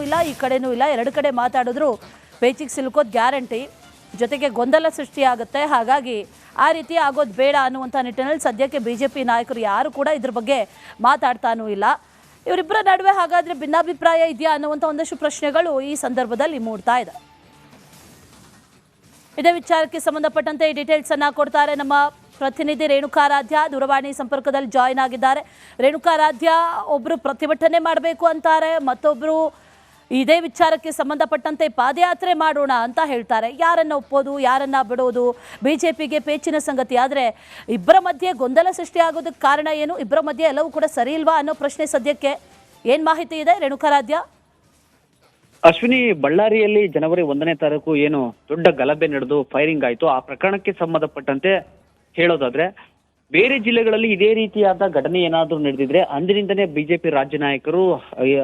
ಇಲ್ಲ ಈ ಕಡೆನೂ ಇಲ್ಲ, ಎರಡು ಕಡೆ ಮಾತಾಡಿದ್ರು ಪೇಚಿಗೆ ಸಿಲುಕೋದು ಗ್ಯಾರಂಟಿ, ಜೊತೆಗೆ ಗೊಂದಲ ಸೃಷ್ಟಿಯಾಗುತ್ತೆ. ಹಾಗಾಗಿ ಆ ರೀತಿ ಆಗೋದು ಬೇಡ ಅನ್ನುವಂಥ ನಿಟ್ಟಿನಲ್ಲಿ ಸದ್ಯಕ್ಕೆ ಬಿಜೆಪಿ ನಾಯಕರು ಯಾರು ಕೂಡ ಇದ್ರ ಬಗ್ಗೆ ಮಾತಾಡ್ತಾನೂ ಇಲ್ಲ. ಇವರಿಬ್ಬರ ನಡುವೆ ಹಾಗಾದ್ರೆ ಭಿನ್ನಾಭಿಪ್ರಾಯ ಇದೆಯಾ ಅನ್ನುವಂಥ ಒಂದಷ್ಟು ಪ್ರಶ್ನೆಗಳು ಈ ಸಂದರ್ಭದಲ್ಲಿ ಮೂಡ್ತಾ ಇದೆ. ಇದೇ ವಿಚಾರಕ್ಕೆ ಸಂಬಂಧಪಟ್ಟಂತೆ ಈ ಡೀಟೇಲ್ಸ್ ಅನ್ನ ಕೊಡ್ತಾರೆ ನಮ್ಮ ಪ್ರತಿನಿಧಿ ರೇಣುಕಾರಾಧ್ಯ, ದೂರವಾಣಿ ಸಂಪರ್ಕದಲ್ಲಿ ಜಾಯಿನ್ ಆಗಿದ್ದಾರೆ. ರೇಣುಕಾರಾಧ್ಯ, ಒಬ್ರು ಪ್ರತಿಭಟನೆ ಮಾಡಬೇಕು ಅಂತಾರೆ, ಮತ್ತೊಬ್ರು ಇದೇ ವಿಚಾರಕ್ಕೆ ಸಂಬಂಧಪಟ್ಟಂತೆ ಪಾದಯಾತ್ರೆ ಮಾಡೋಣ ಅಂತ ಹೇಳ್ತಾರೆ. ಯಾರನ್ನ ಒಪ್ಪೋದು, ಯಾರನ್ನ ಬಿಡೋದು, ಬಿಜೆಪಿಗೆ ಪೇಚಿನ ಸಂಗತಿ. ಆದರೆ ಇಬ್ಬರ ಮಧ್ಯೆ ಗೊಂದಲ ಸೃಷ್ಟಿಯಾಗೋದಕ್ಕೆ ಕಾರಣ ಏನು, ಇಬ್ಬರ ಮಧ್ಯೆ ಎಲ್ಲವೂ ಕೂಡ ಸರಿ ಇಲ್ವಾ ಅನ್ನೋ ಪ್ರಶ್ನೆ ಸದ್ಯಕ್ಕೆ ಏನ್ ಮಾಹಿತಿ ಇದೆ ರೇಣುಕಾರಾಧ್ಯ? ಅಶ್ವಿನಿ, ಬಳ್ಳಾರಿಯಲ್ಲಿ ಜನವರಿ 1ನೇ ತಾರೀಕು ಏನು ದೊಡ್ಡ ಗಲಭೆ ನಡೆದು ಫೈರಿಂಗ್ ಆಯ್ತು, ಆ ಪ್ರಕರಣಕ್ಕೆ ಸಂಬಂಧಪಟ್ಟಂತೆ ಹೇಳೋದಾದ್ರೆ ಬೇರೆ ಜಿಲ್ಲೆಗಳಲ್ಲಿ ಇದೇ ರೀತಿಯಾದ ಘಟನೆ ಏನಾದ್ರೂ ನಡೆದಿದ್ರೆ ಅಂದಿನಿಂದನೇ ಬಿಜೆಪಿ ರಾಜ್ಯ ನಾಯಕರು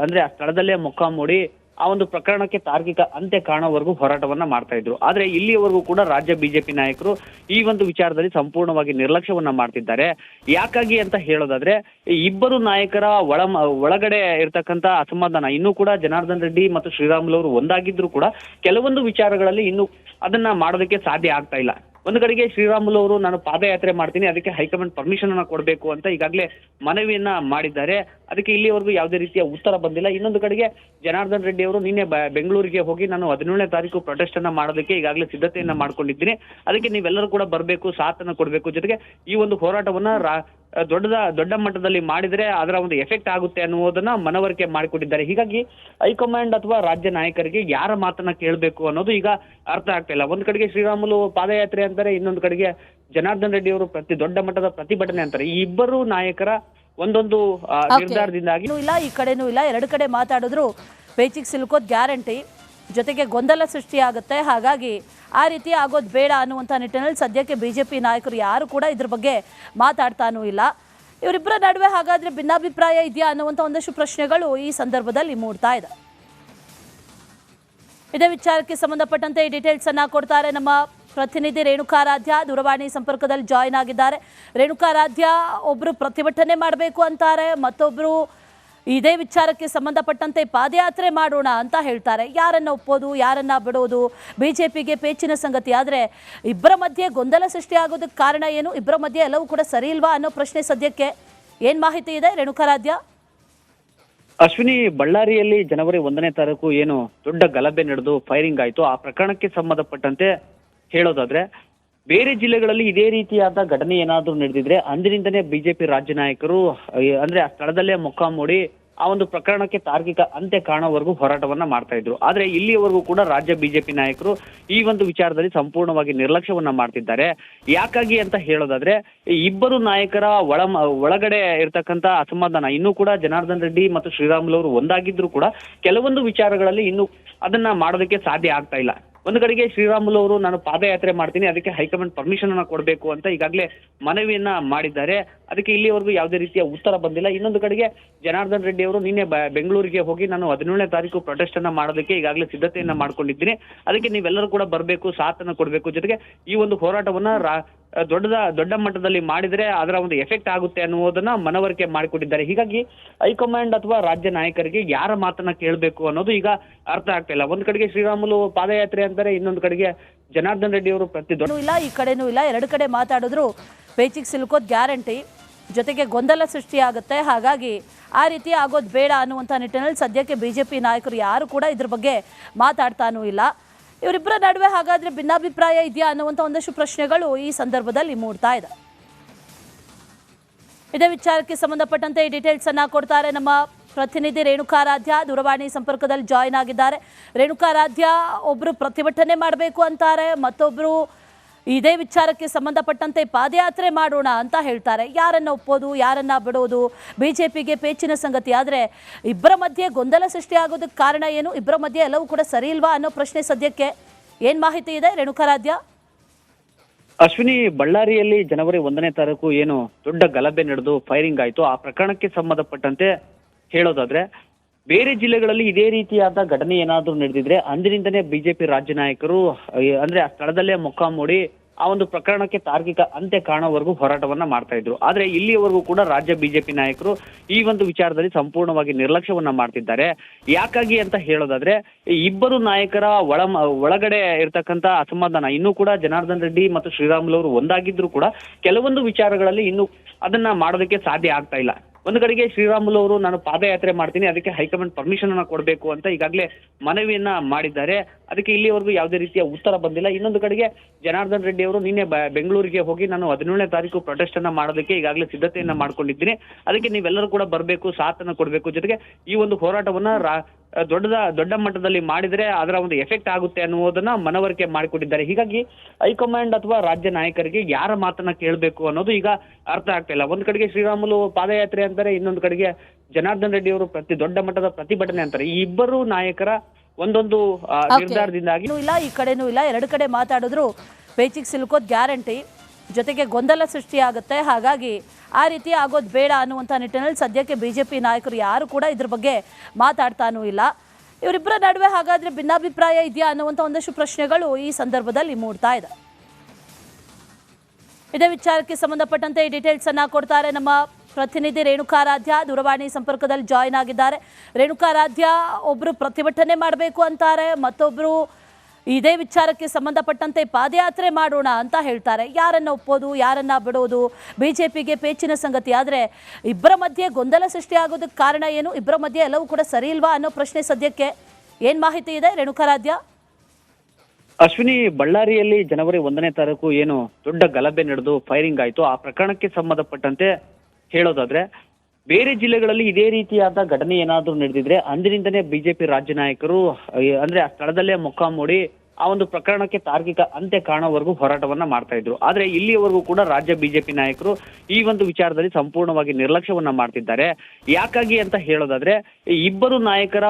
ಅಂದ್ರೆ ಆ ಸ್ಥಳದಲ್ಲೇ ಮೊಕ್ಕಾಮೂಡಿ ಆ ಒಂದು ಪ್ರಕರಣಕ್ಕೆ ತಾರ್ಕಿಕ ಅಂತ್ಯ ಕಾಣೋವರೆಗೂ ಹೋರಾಟವನ್ನ ಮಾಡ್ತಾ ಇದ್ರು. ಆದ್ರೆ ಇಲ್ಲಿಯವರೆಗೂ ಕೂಡ ರಾಜ್ಯ ಬಿಜೆಪಿ ನಾಯಕರು ಈ ಒಂದು ವಿಚಾರದಲ್ಲಿ ಸಂಪೂರ್ಣವಾಗಿ ನಿರ್ಲಕ್ಷ್ಯವನ್ನ ಮಾಡ್ತಿದ್ದಾರೆ. ಯಾಕಾಗಿ ಅಂತ ಹೇಳೋದಾದ್ರೆ ಇಬ್ಬರು ನಾಯಕರ ಒಳಗಡೆ ಇರ್ತಕ್ಕಂಥ ಅಸಮಾಧಾನ ಇನ್ನೂ ಕೂಡ ಜನಾರ್ದನ್ ರೆಡ್ಡಿ ಮತ್ತು ಶ್ರೀರಾಮುಲು ಅವರು ಒಂದಾಗಿದ್ರು ಕೂಡ ಕೆಲವೊಂದು ವಿಚಾರಗಳಲ್ಲಿ ಇನ್ನು ಅದನ್ನ ಮಾಡೋದಕ್ಕೆ ಸಾಧ್ಯ ಆಗ್ತಾ ಇಲ್ಲ. ಒಂದು ಕಡೆಗೆ ಶ್ರೀರಾಮುಲು ಅವರು ನಾನು ಪಾದಯಾತ್ರೆ ಮಾಡ್ತೀನಿ, ಅದಕ್ಕೆ ಹೈಕಮಾಂಡ್ ಪರ್ಮಿಷನ್ ಅನ್ನ ಕೊಡಬೇಕು ಅಂತ ಈಗಾಗಲೇ ಮನವಿಯನ್ನ ಮಾಡಿದ್ದಾರೆ. ಅದಕ್ಕೆ ಇಲ್ಲಿವರೆಗೂ ಯಾವುದೇ ರೀತಿಯ ಉತ್ತರ ಬಂದಿಲ್ಲ. ಇನ್ನೊಂದು ಕಡೆಗೆ ಜನಾರ್ದನ್ ರೆಡ್ಡಿ ಅವರು ನಿನ್ನೆ ಬೆಂಗಳೂರಿಗೆ ಹೋಗಿ ನಾನು 17ನೇ ತಾರೀಕು ಪ್ರೊಟೆಸ್ಟ್ ಅನ್ನ ಮಾಡೋದಕ್ಕೆ ಈಗಾಗಲೇ ಸಿದ್ಧತೆಯನ್ನ ಮಾಡ್ಕೊಂಡಿದ್ದೀನಿ, ಅದಕ್ಕೆ ನೀವೆಲ್ಲರೂ ಕೂಡ ಬರಬೇಕು, ಸಾಥನ್ನ ಕೊಡಬೇಕು, ಜೊತೆಗೆ ಈ ಒಂದು ಹೋರಾಟವನ್ನ ದೊಡ್ಡ ಮಟ್ಟದಲ್ಲಿ ಮಾಡಿದ್ರೆ ಅದರ ಒಂದು ಎಫೆಕ್ಟ್ ಆಗುತ್ತೆ ಅನ್ನುವುದನ್ನ ಮನವರಿಕೆ ಮಾಡಿಕೊಟ್ಟಿದ್ದಾರೆ. ಹೀಗಾಗಿ ಹೈಕಮಾಂಡ್ ಅಥವಾ ರಾಜ್ಯ ನಾಯಕರಿಗೆ ಯಾರ ಮಾತನ್ನ ಕೇಳಬೇಕು ಅನ್ನೋದು ಈಗ ಅರ್ಥ ಆಗ್ತಾ ಇಲ್ಲ. ಒಂದ್ ಕಡೆಗೆ ಶ್ರೀರಾಮುಲು ಪಾದಯಾತ್ರೆ ಅಂತಾರೆ, ಇನ್ನೊಂದು ಕಡೆಗೆ ಜನಾರ್ದನ್ ರೆಡ್ಡಿ ಅವರು ದೊಡ್ಡ ಮಟ್ಟದ ಪ್ರತಿಭಟನೆ ಅಂತಾರೆ. ಈ ಇಬ್ಬರು ನಾಯಕರ ಒಂದೊಂದು ನಿರ್ಧಾರದಿಂದಾಗಿ ಇಲ್ಲ ಈ ಕಡೆನೂ ಇಲ್ಲ, ಎರಡು ಕಡೆ ಮಾತಾಡಿದ್ರು ಪೇಚಿಗೆ ಸಿಲುಕೋದು ಗ್ಯಾರಂಟಿ, ಜೊತೆಗೆ ಗೊಂದಲ ಸೃಷ್ಟಿಯಾಗುತ್ತೆ. ಹಾಗಾಗಿ ಆ ರೀತಿ ಆಗೋದು ಬೇಡ ಅನ್ನುವಂಥ ನಿಟ್ಟಿನಲ್ಲಿ ಸದ್ಯಕ್ಕೆ ಬಿಜೆಪಿ ನಾಯಕರು ಯಾರು ಕೂಡ ಇದ್ರ ಬಗ್ಗೆ ಮಾತಾಡ್ತಾನೂ ಇಲ್ಲ. ಇವರಿಬ್ಬರ ನಡುವೆ ಹಾಗಾದ್ರೆ ಭಿನ್ನಾಭಿಪ್ರಾಯ ಇದೆಯಾ ಅನ್ನುವಂಥ ಒಂದಷ್ಟು ಪ್ರಶ್ನೆಗಳು ಈ ಸಂದರ್ಭದಲ್ಲಿ ಮೂಡ್ತಾ ಇದೆ. ಇದೇ ವಿಚಾರಕ್ಕೆ ಸಂಬಂಧಪಟ್ಟಂತೆ ಈ ಡೀಟೇಲ್ಸ್ ಅನ್ನ ಕೊಡ್ತಾರೆ ನಮ್ಮ ಪ್ರತಿನಿಧಿ ರೇಣುಕಾರಾಧ್ಯ, ದೂರವಾಣಿ ಸಂಪರ್ಕದಲ್ಲಿ ಜಾಯಿನ್ ಆಗಿದ್ದಾರೆ. ರೇಣುಕಾರಾಧ್ಯ, ಒಬ್ರು ಪ್ರತಿಭಟನೆ ಮಾಡಬೇಕು ಅಂತಾರೆ, ಮತ್ತೊಬ್ರು ಇದೇ ವಿಚಾರಕ್ಕೆ ಸಂಬಂಧಪಟ್ಟಂತೆ ಪಾದಯಾತ್ರೆ ಮಾಡೋಣ ಅಂತ ಹೇಳ್ತಾರೆ. ಯಾರನ್ನ ಒಪ್ಪೋದು, ಯಾರನ್ನ ಬಿಡೋದು, ಬಿಜೆಪಿಗೆ ಪೇಚಿನ ಸಂಗತಿ. ಆದರೆ ಇಬ್ಬರ ಮಧ್ಯೆ ಗೊಂದಲ ಸೃಷ್ಟಿಯಾಗೋದಕ್ಕೆ ಕಾರಣ ಏನು, ಇಬ್ಬರ ಮಧ್ಯೆ ಎಲ್ಲವೂ ಕೂಡ ಸರಿ ಇಲ್ವಾ ಅನ್ನೋ ಪ್ರಶ್ನೆ ಸದ್ಯಕ್ಕೆ ಏನ್ ಮಾಹಿತಿ ಇದೆ ರೇಣುಕಾರಾಧ್ಯ? ಅಶ್ವಿನಿ, ಬಳ್ಳಾರಿಯಲ್ಲಿ ಜನವರಿ 1ನೇ ತಾರೀಕು ಏನು ದೊಡ್ಡ ಗಲಭೆ ನಡೆದು ಫೈರಿಂಗ್ ಆಯ್ತು, ಆ ಪ್ರಕರಣಕ್ಕೆ ಸಂಬಂಧಪಟ್ಟಂತೆ ಹೇಳೋದಾದ್ರೆ ಬೇರೆ ಜಿಲ್ಲೆಗಳಲ್ಲಿ ಇದೇ ರೀತಿಯಾದ ಘಟನೆ ಏನಾದ್ರೂ ನಡೆದಿದ್ರೆ ಅಂದಿನಿಂದನೇ ಬಿಜೆಪಿ ರಾಜ್ಯ ನಾಯಕರು ಅಂದ್ರೆ ಆ ಸ್ಥಳದಲ್ಲೇ ಮೊಕ್ಕಾಮೂಡಿ ಆ ಒಂದು ಪ್ರಕರಣಕ್ಕೆ ತಾರ್ಕಿಕ ಅಂತ್ಯ ಕಾಣೋವರೆಗೂ ಹೋರಾಟವನ್ನ ಮಾಡ್ತಾ ಇದ್ರು. ಆದ್ರೆ ಇಲ್ಲಿಯವರೆಗೂ ಕೂಡ ರಾಜ್ಯ ಬಿಜೆಪಿ ನಾಯಕರು ಈ ಒಂದು ವಿಚಾರದಲ್ಲಿ ಸಂಪೂರ್ಣವಾಗಿ ನಿರ್ಲಕ್ಷ್ಯವನ್ನ ಮಾಡ್ತಿದ್ದಾರೆ. ಯಾಕಾಗಿ ಅಂತ ಹೇಳೋದಾದ್ರೆ ಇಬ್ಬರು ನಾಯಕರ ಒಳಗಡೆ ಇರ್ತಕ್ಕಂಥ ಅಸಮಾಧಾನ ಇನ್ನೂ ಕೂಡ ಜನಾರ್ದನ್ ರೆಡ್ಡಿ ಮತ್ತು ಶ್ರೀರಾಮುಲು ಅವರು ಒಂದಾಗಿದ್ರು ಕೂಡ ಕೆಲವೊಂದು ವಿಚಾರಗಳಲ್ಲಿ ಇನ್ನು ಅದನ್ನ ಮಾಡೋದಕ್ಕೆ ಸಾಧ್ಯ ಆಗ್ತಾ ಇಲ್ಲ. ಒಂದು ಕಡೆಗೆ ಶ್ರೀರಾಮುಲು ಅವರು ನಾನು ಪಾದಯಾತ್ರೆ ಮಾಡ್ತೀನಿ, ಅದಕ್ಕೆ ಹೈಕಮಾಂಡ್ ಪರ್ಮಿಷನ್ ಅನ್ನ ಕೊಡಬೇಕು ಅಂತ ಈಗಾಗಲೇ ಮನವಿಯನ್ನ ಮಾಡಿದ್ದಾರೆ. ಅದಕ್ಕೆ ಇಲ್ಲಿವರೆಗೂ ಯಾವುದೇ ರೀತಿಯ ಉತ್ತರ ಬಂದಿಲ್ಲ. ಇನ್ನೊಂದು ಕಡೆಗೆ ಜನಾರ್ದನ್ ರೆಡ್ಡಿ ಅವರು ನಿನ್ನೆ ಬೆಂಗಳೂರಿಗೆ ಹೋಗಿ ನಾನು 17ನೇ ತಾರೀಕು ಪ್ರೊಟೆಸ್ಟ್ ಅನ್ನ ಮಾಡೋದಕ್ಕೆ ಈಗಾಗಲೇ ಸಿದ್ಧತೆಯನ್ನ ಮಾಡ್ಕೊಂಡಿದ್ದೀನಿ, ಅದಕ್ಕೆ ನೀವೆಲ್ಲರೂ ಕೂಡ ಬರಬೇಕು, ಸಾಥನ್ನ ಕೊಡಬೇಕು, ಜೊತೆಗೆ ಈ ಒಂದು ಹೋರಾಟವನ್ನ ದೊಡ್ಡ ಮಟ್ಟದಲ್ಲಿ ಮಾಡಿದ್ರೆ ಅದರ ಒಂದು ಎಫೆಕ್ಟ್ ಆಗುತ್ತೆ ಅನ್ನುವುದನ್ನ ಮನವರಿಕೆ ಮಾಡಿಕೊಟ್ಟಿದ್ದಾರೆ. ಹೀಗಾಗಿ ಹೈಕಮಾಂಡ್ ಅಥವಾ ರಾಜ್ಯ ನಾಯಕರಿಗೆ ಯಾರ ಮಾತನ್ನ ಕೇಳಬೇಕು ಅನ್ನೋದು ಈಗ ಅರ್ಥ ಆಗ್ತಾ ಇಲ್ಲ. ಒಂದ್ ಕಡೆಗೆ ಶ್ರೀರಾಮುಲು ಪಾದಯಾತ್ರೆ ಅಂತಾರೆ, ಇನ್ನೊಂದು ಕಡೆಗೆ ಜನಾರ್ದನ್ ರೆಡ್ಡಿ ಅವರು ಇಲ್ಲ ಈ ಕಡೆನೂ ಇಲ್ಲ, ಎರಡು ಕಡೆ ಮಾತಾಡಿದ್ರು ಪೇಚಿಗೆ ಸಿಲುಕೋದು ಗ್ಯಾರಂಟಿ, ಜೊತೆಗೆ ಗೊಂದಲ ಸೃಷ್ಟಿಯಾಗುತ್ತೆ. ಹಾಗಾಗಿ ಆ ರೀತಿ ಆಗೋದು ಬೇಡ ಅನ್ನುವಂಥ ನಿಟ್ಟಿನಲ್ಲಿ ಸದ್ಯಕ್ಕೆ ಬಿಜೆಪಿ ನಾಯಕರು ಯಾರು ಕೂಡ ಇದ್ರ ಬಗ್ಗೆ ಮಾತಾಡ್ತಾನೂ ಇಲ್ಲ. ಇವರಿಬ್ಬರ ನಡುವೆ ಹಾಗಾದ್ರೆ ಭಿನ್ನಾಭಿಪ್ರಾಯ ಇದೆಯಾ ಅನ್ನುವಂಥ ಒಂದಷ್ಟು ಪ್ರಶ್ನೆಗಳು ಈ ಸಂದರ್ಭದಲ್ಲಿ ಮೂಡ್ತಾ ಇದೆ. ಇದೇ ವಿಚಾರಕ್ಕೆ ಸಂಬಂಧಪಟ್ಟಂತೆ ಈ ಡೀಟೇಲ್ಸ್ ಅನ್ನ ಕೊಡ್ತಾರೆ ನಮ್ಮ ಪ್ರತಿನಿಧಿ ರೇಣುಕಾರಾಧ್ಯ, ದೂರವಾಣಿ ಸಂಪರ್ಕದಲ್ಲಿ ಜಾಯಿನ್ ಆಗಿದ್ದಾರೆ. ರೇಣುಕಾರಾಧ್ಯ, ಒಬ್ರು ಪ್ರತಿಭಟನೆ ಮಾಡಬೇಕು ಅಂತಾರೆ, ಮತ್ತೊಬ್ರು ಇದೇ ವಿಚಾರಕ್ಕೆ ಸಂಬಂಧಪಟ್ಟಂತೆ ಪಾದಯಾತ್ರೆ ಮಾಡೋಣ ಅಂತ ಹೇಳ್ತಾರೆ. ಯಾರನ್ನ ಒಪ್ಪೋದು, ಯಾರನ್ನ ಬಿಡೋದು, ಬಿಜೆಪಿಗೆ ಪೇಚಿನ ಸಂಗತಿ. ಆದರೆ ಇಬ್ಬರ ಮಧ್ಯೆ ಗೊಂದಲ ಸೃಷ್ಟಿಯಾಗೋದಕ್ಕೆ ಕಾರಣ ಏನು, ಇಬ್ಬರ ಮಧ್ಯೆ ಎಲ್ಲವೂ ಕೂಡ ಸರಿ ಇಲ್ವಾ ಅನ್ನೋ ಪ್ರಶ್ನೆ ಸದ್ಯಕ್ಕೆ ಏನ್ ಮಾಹಿತಿ ಇದೆ ರೇಣುಕಾರಾಧ್ಯ? ಅಶ್ವಿನಿ, ಬಳ್ಳಾರಿಯಲ್ಲಿ ಜನವರಿ 1ನೇ ತಾರೀಕು ಏನು ದೊಡ್ಡ ಗಲಭೆ ನಡೆದು ಫೈರಿಂಗ್ ಆಯ್ತು, ಆ ಪ್ರಕರಣಕ್ಕೆ ಸಂಬಂಧಪಟ್ಟಂತೆ ಹೇಳೋದಾದ್ರೆ ಬೇರೆ ಜಿಲ್ಲೆಗಳಲ್ಲಿ ಇದೇ ರೀತಿಯಾದ ಘಟನೆ ಏನಾದ್ರೂ ನಡೆದಿದ್ರೆ ಅಂದಿನಿಂದನೇ ಬಿಜೆಪಿ ರಾಜ್ಯ ನಾಯಕರು ಅಂದ್ರೆ ಆ ಸ್ಥಳದಲ್ಲೇ ಮೊಕ್ಕಾಮೂಡಿ ಆ ಒಂದು ಪ್ರಕರಣಕ್ಕೆ ತಾರ್ಕಿಕ ಅಂತ್ಯ ಕಾಣೋವರೆಗೂ ಹೋರಾಟವನ್ನ ಮಾಡ್ತಾ ಇದ್ರು. ಆದ್ರೆ ಇಲ್ಲಿಯವರೆಗೂ ಕೂಡ ರಾಜ್ಯ ಬಿಜೆಪಿ ನಾಯಕರು ಈ ಒಂದು ವಿಚಾರದಲ್ಲಿ ಸಂಪೂರ್ಣವಾಗಿ ನಿರ್ಲಕ್ಷ್ಯವನ್ನ ಮಾಡ್ತಿದ್ದಾರೆ. ಯಾಕಾಗಿ ಅಂತ ಹೇಳೋದಾದ್ರೆ, ಈ ಇಬ್ಬರು ನಾಯಕರ ಒಳಗಡೆ ಇರ್ತಕ್ಕಂತ ಅಸಮಾಧಾನ ಇನ್ನೂ ಕೂಡ ಜನಾರ್ದನ್ ರೆಡ್ಡಿ ಮತ್ತು ಶ್ರೀರಾಮುಲು ಅವರು ಒಂದಾಗಿದ್ರು ಕೂಡ ಕೆಲವೊಂದು ವಿಚಾರಗಳಲ್ಲಿ ಇನ್ನು ಅದನ್ನ ಮಾಡೋದಕ್ಕೆ ಸಾಧ್ಯ ಆಗ್ತಾ ಇಲ್ಲ. ಒಂದು ಕಡೆಗೆ ಶ್ರೀರಾಮುಲು ಅವರು ನಾನು ಪಾದಯಾತ್ರೆ ಮಾಡ್ತೀನಿ, ಅದಕ್ಕೆ ಹೈಕಮಾಂಡ್ ಪರ್ಮಿಷನ್ ಅನ್ನ ಕೊಡಬೇಕು ಅಂತ ಈಗಾಗಲೇ ಮನವಿಯನ್ನ ಮಾಡಿದ್ದಾರೆ. ಅದಕ್ಕೆ ಇಲ್ಲಿವರೆಗೂ ಯಾವುದೇ ರೀತಿಯ ಉತ್ತರ ಬಂದಿಲ್ಲ. ಇನ್ನೊಂದು ಕಡೆಗೆ ಜನಾರ್ದನ್ ರೆಡ್ಡಿ ಅವರು ನಿನ್ನೆ ಬೆಂಗಳೂರಿಗೆ ಹೋಗಿ ನಾನು 17ನೇ ತಾರೀಕು ಪ್ರೊಟೆಸ್ಟ್ ಅನ್ನ ಮಾಡೋದಕ್ಕೆ ಈಗಾಗಲೇ ಸಿದ್ಧತೆಯನ್ನ ಮಾಡ್ಕೊಂಡಿದ್ದೀನಿ, ಅದಕ್ಕೆ ನೀವೆಲ್ಲರೂ ಕೂಡ ಬರಬೇಕು, ಸಾಥನ್ನ ಕೊಡಬೇಕು, ಜೊತೆಗೆ ಈ ಒಂದು ಹೋರಾಟವನ್ನ ದೊಡ್ಡ ಮಟ್ಟದಲ್ಲಿ ಮಾಡಿದ್ರೆ ಅದರ ಒಂದು ಎಫೆಕ್ಟ್ ಆಗುತ್ತೆ ಅನ್ನುವುದನ್ನ ಮನವರಿಕೆ ಮಾಡಿಕೊಟ್ಟಿದ್ದಾರೆ. ಹೀಗಾಗಿ ಹೈಕಮಾಂಡ್ ಅಥವಾ ರಾಜ್ಯ ನಾಯಕರಿಗೆ ಯಾರ ಮಾತನ್ನ ಕೇಳಬೇಕು ಅನ್ನೋದು ಈಗ ಅರ್ಥ ಆಗ್ತಾ ಇಲ್ಲ. ಒಂದ್ ಕಡೆಗೆ ಶ್ರೀರಾಮುಲು ಪಾದಯಾತ್ರೆ ಅಂತಾರೆ, ಇನ್ನೊಂದು ಕಡೆಗೆ ಜನಾರ್ದನ್ ರೆಡ್ಡಿ ಅವರು ದೊಡ್ಡ ಮಟ್ಟದ ಪ್ರತಿಭಟನೆ ಅಂತಾರೆ. ಈ ಇಬ್ಬರು ನಾಯಕರ ಒಂದೊಂದು ನಿರ್ಧಾರದಿಂದಾಗಿ ಇಲ್ಲ, ಈ ಕಡೆನೂ ಇಲ್ಲ, ಎರಡು ಕಡೆ ಮಾತಾಡಿದ್ರು ಪೇಚಿಗೆ ಸಿಲುಕೋದ್ ಗ್ಯಾರಂಟಿ, ಜೊತೆಗೆ ಗೊಂದಲ ಸೃಷ್ಟಿಯಾಗುತ್ತೆ. ಹಾಗಾಗಿ ಆ ರೀತಿ ಆಗೋದು ಬೇಡ ಅನ್ನುವಂಥ ನಿಟ್ಟಿನಲ್ಲಿ ಸದ್ಯಕ್ಕೆ ಬಿಜೆಪಿ ನಾಯಕರು ಯಾರು ಕೂಡ ಇದ್ರ ಬಗ್ಗೆ ಮಾತಾಡ್ತಾನೂ ಇಲ್ಲ. ಇವರಿಬ್ಬರ ನಡುವೆ ಹಾಗಾದ್ರೆ ಭಿನ್ನಾಭಿಪ್ರಾಯ ಇದೆಯಾ ಅನ್ನುವಂಥ ಒಂದಷ್ಟು ಪ್ರಶ್ನೆಗಳು ಈ ಸಂದರ್ಭದಲ್ಲಿ ಮೂಡ್ತಾ ಇದೆ. ಇದೇ ವಿಚಾರಕ್ಕೆ ಸಂಬಂಧಪಟ್ಟಂತೆ ಈ ಡೀಟೇಲ್ಸ್ ಅನ್ನ ಕೊಡ್ತಾರೆ ನಮ್ಮ ಪ್ರತಿನಿಧಿ ರೇಣುಕಾರಾಧ್ಯ, ದೂರವಾಣಿ ಸಂಪರ್ಕದಲ್ಲಿ ಜಾಯಿನ್ ಆಗಿದ್ದಾರೆ. ರೇಣುಕಾರಾಧ್ಯ, ಒಬ್ರು ಪ್ರತಿಭಟನೆ ಮಾಡಬೇಕು ಅಂತಾರೆ, ಮತ್ತೊಬ್ರು ಇದೇ ವಿಚಾರಕ್ಕೆ ಸಂಬಂಧಪಟ್ಟಂತೆ ಪಾದಯಾತ್ರೆ ಮಾಡೋಣ ಅಂತ ಹೇಳ್ತಾರೆ. ಯಾರನ್ನ ಒಪ್ಪೋದು, ಯಾರನ್ನ ಬಿಡೋದು, ಬಿಜೆಪಿಗೆ ಪೇಚಿನ ಸಂಗತಿ. ಆದರೆ ಇಬ್ಬರ ಮಧ್ಯೆ ಗೊಂದಲ ಸೃಷ್ಟಿಯಾಗೋದಕ್ಕೆ ಕಾರಣ ಏನು, ಇಬ್ಬರ ಮಧ್ಯೆ ಎಲ್ಲವೂ ಕೂಡ ಸರಿ ಇಲ್ವಾ ಅನ್ನೋ ಪ್ರಶ್ನೆ ಸದ್ಯಕ್ಕೆ ಏನ್ ಮಾಹಿತಿ ಇದೆ ರೇಣುಕಾರಾಧ್ಯ? ಅಶ್ವಿನಿ, ಬಳ್ಳಾರಿಯಲ್ಲಿ ಜನವರಿ 1ನೇ ತಾರೀಕು ಏನು ದೊಡ್ಡ ಗಲಭೆ ನಡೆದು ಫೈರಿಂಗ್ ಆಯ್ತು, ಆ ಪ್ರಕರಣಕ್ಕೆ ಸಂಬಂಧಪಟ್ಟಂತೆ ಹೇಳೋದಾದ್ರೆ ಬೇರೆ ಜಿಲ್ಲೆಗಳಲ್ಲಿ ಇದೇ ರೀತಿಯಾದ ಘಟನೆ ಏನಾದ್ರೂ ನಡೆದಿದ್ರೆ ಅಂದಿನಿಂದನೇ ಬಿಜೆಪಿ ರಾಜ್ಯ ನಾಯಕರು ಅಂದ್ರೆ ಆ ಸ್ಥಳದಲ್ಲೇ ಮೊಕ್ಕಾಮೂಡಿ ಆ ಒಂದು ಪ್ರಕರಣಕ್ಕೆ ತಾರ್ಕಿಕ ಅಂತ್ಯ ಕಾಣೋವರೆಗೂ ಹೋರಾಟವನ್ನ ಮಾಡ್ತಾ ಇದ್ರು. ಆದ್ರೆ ಇಲ್ಲಿಯವರೆಗೂ ಕೂಡ ರಾಜ್ಯ ಬಿಜೆಪಿ ನಾಯಕರು ಈ ಒಂದು ವಿಚಾರದಲ್ಲಿ ಸಂಪೂರ್ಣವಾಗಿ ನಿರ್ಲಕ್ಷ್ಯವನ್ನ ಮಾಡ್ತಿದ್ದಾರೆ. ಯಾಕಾಗಿ ಅಂತ ಹೇಳೋದಾದ್ರೆ, ಈ ಇಬ್ಬರು ನಾಯಕರ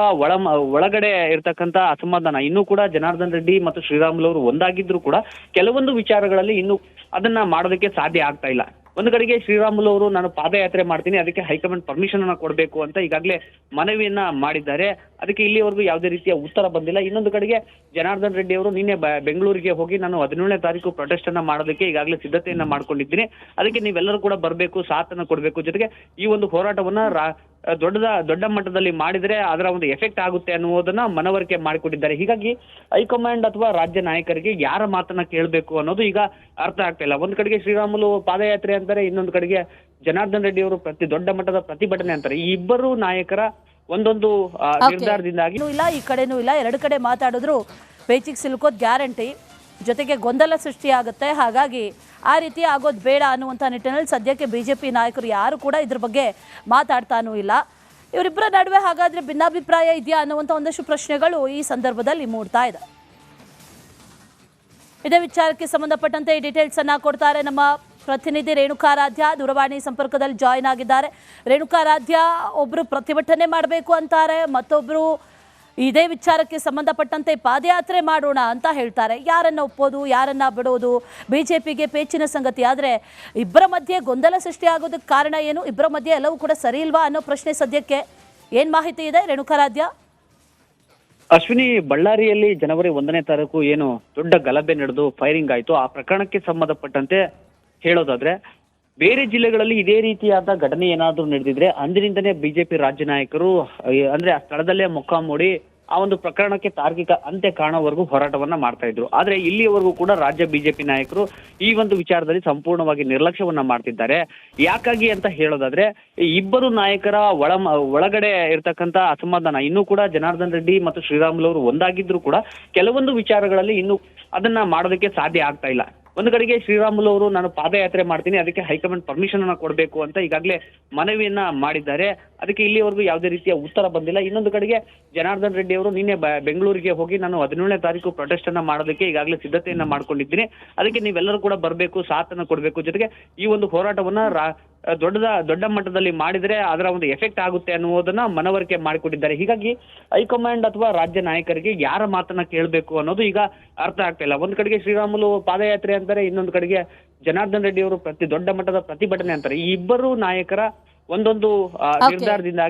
ಒಳಗಡೆ ಇರ್ತಕ್ಕಂತ ಅಸಮಾಧಾನ ಇನ್ನೂ ಕೂಡ ಜನಾರ್ದನ್ ರೆಡ್ಡಿ ಮತ್ತು ಶ್ರೀರಾಮುಲು ಅವರು ಒಂದಾಗಿದ್ರು ಕೂಡ ಕೆಲವೊಂದು ವಿಚಾರಗಳಲ್ಲಿ ಇನ್ನು ಅದನ್ನ ಮಾಡೋದಕ್ಕೆ ಸಾಧ್ಯ ಆಗ್ತಾ ಇಲ್ಲ. ಒಂದು ಕಡೆಗೆ ಶ್ರೀರಾಮುಲು ಅವರು ನಾನು ಪಾದಯಾತ್ರೆ ಮಾಡ್ತೀನಿ, ಅದಕ್ಕೆ ಹೈಕಮಾಂಡ್ ಪರ್ಮಿಷನ್ ಅನ್ನ ಕೊಡಬೇಕು ಅಂತ ಈಗಾಗಲೇ ಮನವಿಯನ್ನ ಮಾಡಿದ್ದಾರೆ. ಅದಕ್ಕೆ ಇಲ್ಲಿವರೆಗೂ ಯಾವುದೇ ರೀತಿಯ ಉತ್ತರ ಬಂದಿಲ್ಲ. ಇನ್ನೊಂದು ಕಡೆಗೆ ಜನಾರ್ದನ್ ರೆಡ್ಡಿ ಅವರು ನಿನ್ನೆ ಬೆಂಗಳೂರಿಗೆ ಹೋಗಿ ನಾನು 17ನೇ ತಾರೀಕು ಪ್ರೊಟೆಸ್ಟ್ ಅನ್ನ ಮಾಡೋದಕ್ಕೆ ಈಗಾಗಲೇ ಸಿದ್ಧತೆಯನ್ನ ಮಾಡ್ಕೊಂಡಿದ್ದೀನಿ, ಅದಕ್ಕೆ ನೀವೆಲ್ಲರೂ ಕೂಡ ಬರಬೇಕು, ಸಾಥನ್ನ ಕೊಡಬೇಕು, ಜೊತೆಗೆ ಈ ಒಂದು ಹೋರಾಟವನ್ನ ದೊಡ್ಡ ಮಟ್ಟದಲ್ಲಿ ಮಾಡಿದ್ರೆ ಅದರ ಒಂದು ಎಫೆಕ್ಟ್ ಆಗುತ್ತೆ ಅನ್ನುವುದನ್ನ ಮನವರಿಕೆ ಮಾಡಿಕೊಟ್ಟಿದ್ದಾರೆ. ಹೀಗಾಗಿ ಹೈಕಮಾಂಡ್ ಅಥವಾ ರಾಜ್ಯ ನಾಯಕರಿಗೆ ಯಾರ ಮಾತನ್ನ ಕೇಳಬೇಕು ಅನ್ನೋದು ಈಗ ಅರ್ಥ ಆಗ್ತಾ ಇಲ್ಲ. ಒಂದ್ ಕಡೆಗೆ ಶ್ರೀರಾಮುಲು ಪಾದಯಾತ್ರೆ ಅಂತಾರೆ, ಇನ್ನೊಂದು ಕಡೆಗೆ ಜನಾರ್ದನ್ ರೆಡ್ಡಿ ಅವರು ದೊಡ್ಡ ಮಟ್ಟದ ಪ್ರತಿಭಟನೆ ಅಂತಾರೆ. ಈ ಇಬ್ಬರು ನಾಯಕರ ಒಂದೊಂದು ನಿರ್ಧಾರದಿಂದಾಗಿ ಇಲ್ಲ, ಈ ಕಡೆನೂ ಇಲ್ಲ, ಎರಡು ಕಡೆ ಮಾತಾಡಿದ್ರು ಪೇಚಿಗೆ ಸಿಲುಕೋದ್ ಗ್ಯಾರಂಟಿ, ಜೊತೆಗೆ ಗೊಂದಲ ಸೃಷ್ಟಿಯಾಗುತ್ತೆ. ಹಾಗಾಗಿ ಆ ರೀತಿ ಆಗೋದು ಬೇಡ ಅನ್ನುವಂಥ ನಿಟ್ಟಿನಲ್ಲಿ ಸದ್ಯಕ್ಕೆ ಬಿಜೆಪಿ ನಾಯಕರು ಯಾರು ಕೂಡ ಇದ್ರ ಬಗ್ಗೆ ಮಾತಾಡ್ತಾನೂ ಇಲ್ಲ. ಇವರಿಬ್ಬರ ನಡುವೆ ಹಾಗಾದ್ರೆ ಭಿನ್ನಾಭಿಪ್ರಾಯ ಇದೆಯಾ ಅನ್ನುವಂಥ ಒಂದಷ್ಟು ಪ್ರಶ್ನೆಗಳು ಈ ಸಂದರ್ಭದಲ್ಲಿ ಮೂಡ್ತಾ ಇದೆ. ಇದೇ ವಿಚಾರಕ್ಕೆ ಸಂಬಂಧಪಟ್ಟಂತೆ ಈ ಡೀಟೇಲ್ಸ್ ಅನ್ನ ಕೊಡ್ತಾರೆ ನಮ್ಮ ಪ್ರತಿನಿಧಿ ರೇಣುಕಾರಾಧ್ಯ, ದೂರವಾಣಿ ಸಂಪರ್ಕದಲ್ಲಿ ಜಾಯಿನ್ ಆಗಿದ್ದಾರೆ. ರೇಣುಕಾರಾಧ್ಯ, ಒಬ್ರು ಪ್ರತಿಭಟನೆ ಮಾಡಬೇಕು ಅಂತಾರೆ, ಮತ್ತೊಬ್ರು ಇದೇ ವಿಚಾರಕ್ಕೆ ಸಂಬಂಧಪಟ್ಟಂತೆ ಪಾದಯಾತ್ರೆ ಮಾಡೋಣ ಅಂತ ಹೇಳ್ತಾರೆ. ಯಾರನ್ನ ಒಪ್ಪೋದು, ಯಾರನ್ನ ಬಿಡೋದು, ಬಿಜೆಪಿಗೆ ಪೇಚಿನ ಸಂಗತಿ. ಆದರೆ ಇಬ್ಬರ ಮಧ್ಯೆ ಗೊಂದಲ ಸೃಷ್ಟಿಯಾಗೋದಕ್ಕೆ ಕಾರಣ ಏನು, ಇಬ್ಬರ ಮಧ್ಯೆ ಎಲ್ಲವೂ ಕೂಡ ಸರಿ ಇಲ್ವಾ ಅನ್ನೋ ಪ್ರಶ್ನೆ ಸದ್ಯಕ್ಕೆ ಏನ್ ಮಾಹಿತಿ ಇದೆ ರೇಣುಕಾರಾಧ್ಯ? ಅಶ್ವಿನಿ, ಬಳ್ಳಾರಿಯಲ್ಲಿ ಜನವರಿ 1ನೇ ತಾರೀಕು ಏನು ದೊಡ್ಡ ಗಲಭೆ ನಡೆದು ಫೈರಿಂಗ್ ಆಯ್ತು, ಆ ಪ್ರಕರಣಕ್ಕೆ ಸಂಬಂಧಪಟ್ಟಂತೆ ಹೇಳೋದಾದ್ರೆ ಬೇರೆ ಜಿಲ್ಲೆಗಳಲ್ಲಿ ಇದೇ ರೀತಿಯಾದ ಘಟನೆ ಏನಾದ್ರೂ ನಡೆದಿದ್ರೆ ಅಂದಿನಿಂದನೇ ಬಿಜೆಪಿ ರಾಜ್ಯ ನಾಯಕರು ಅಂದ್ರೆ ಆ ಸ್ಥಳದಲ್ಲೇ ಮೊಕ್ಕಾಮೂಡಿ ಆ ಒಂದು ಪ್ರಕರಣಕ್ಕೆ ತಾರ್ಕಿಕ ಅಂತ್ಯ ಕಾಣೋವರೆಗೂ ಹೋರಾಟವನ್ನ ಮಾಡ್ತಾ ಇದ್ರು. ಆದ್ರೆ ಇಲ್ಲಿಯವರೆಗೂ ಕೂಡ ರಾಜ್ಯ ಬಿಜೆಪಿ ನಾಯಕರು ಈ ಒಂದು ವಿಚಾರದಲ್ಲಿ ಸಂಪೂರ್ಣವಾಗಿ ನಿರ್ಲಕ್ಷ್ಯವನ್ನ ಮಾಡ್ತಿದ್ದಾರೆ. ಯಾಕಾಗಿ ಅಂತ ಹೇಳೋದಾದ್ರೆ, ಈ ಇಬ್ಬರು ನಾಯಕರ ಒಳಗಡೆ ಇರ್ತಕ್ಕಂತ ಅಸಮಾಧಾನ ಇನ್ನೂ ಕೂಡ ಜನಾರ್ದನ್ ರೆಡ್ಡಿ ಮತ್ತು ಶ್ರೀರಾಮುಲು ಅವರು ಒಂದಾಗಿದ್ರು ಕೂಡ ಕೆಲವೊಂದು ವಿಚಾರಗಳಲ್ಲಿ ಇನ್ನು ಅದನ್ನ ಮಾಡೋದಕ್ಕೆ ಸಾಧ್ಯ ಆಗ್ತಾ ಇಲ್ಲ. ಒಂದು ಕಡೆಗೆ ಶ್ರೀರಾಮುಲು ಅವರು ನಾನು ಪಾದಯಾತ್ರೆ ಮಾಡ್ತೀನಿ, ಅದಕ್ಕೆ ಹೈಕಮಾಂಡ್ ಪರ್ಮಿಷನ್ ಅನ್ನ ಕೊಡಬೇಕು ಅಂತ ಈಗಾಗಲೇ ಮನವಿಯನ್ನ ಮಾಡಿದ್ದಾರೆ. ಅದಕ್ಕೆ ಇಲ್ಲಿವರೆಗೂ ಯಾವುದೇ ರೀತಿಯ ಉತ್ತರ ಬಂದಿಲ್ಲ. ಇನ್ನೊಂದು ಕಡೆಗೆ ಜನಾರ್ದನ್ ರೆಡ್ಡಿ ಅವರು ನಿನ್ನೆ ಬೆಂಗಳೂರಿಗೆ ಹೋಗಿ ನಾನು 17ನೇ ತಾರೀಕು ಪ್ರೊಟೆಸ್ಟ್ ಅನ್ನ ಮಾಡೋದಕ್ಕೆ ಈಗಾಗಲೇ ಸಿದ್ಧತೆಯನ್ನ ಮಾಡ್ಕೊಂಡಿದ್ದೀನಿ, ಅದಕ್ಕೆ ನೀವೆಲ್ಲರೂ ಕೂಡ ಬರಬೇಕು, ಸಾಥನ್ನ ಕೊಡಬೇಕು, ಜೊತೆಗೆ ಈ ಒಂದು ಹೋರಾಟವನ್ನ ದೊಡ್ಡ ಮಟ್ಟದಲ್ಲಿ ಮಾಡಿದ್ರೆ ಅದರ ಒಂದು ಎಫೆಕ್ಟ್ ಆಗುತ್ತೆ ಅನ್ನುವುದನ್ನ ಮನವರಿಕೆ ಮಾಡಿಕೊಟ್ಟಿದ್ದಾರೆ. ಹೀಗಾಗಿ ಹೈಕಮಾಂಡ್ ಅಥವಾ ರಾಜ್ಯ ನಾಯಕರಿಗೆ ಯಾರ ಮಾತನ್ನ ಕೇಳಬೇಕು ಅನ್ನೋದು ಈಗ ಅರ್ಥ ಆಗ್ತಾ ಇಲ್ಲ. ಒಂದ್ ಕಡೆಗೆ ಶ್ರೀರಾಮುಲು ಪಾದಯಾತ್ರೆ ಅಂತಾರೆ, ಇನ್ನೊಂದು ಕಡೆಗೆ ಜನಾರ್ದನ್ ರೆಡ್ಡಿ ಅವರು ದೊಡ್ಡ ಮಟ್ಟದ ಪ್ರತಿಭಟನೆ ಅಂತಾರೆ. ಈ ಇಬ್ಬರು ನಾಯಕರ ಒಂದೊಂದು ನಿರ್ಧಾರದಿಂದಾಗಿ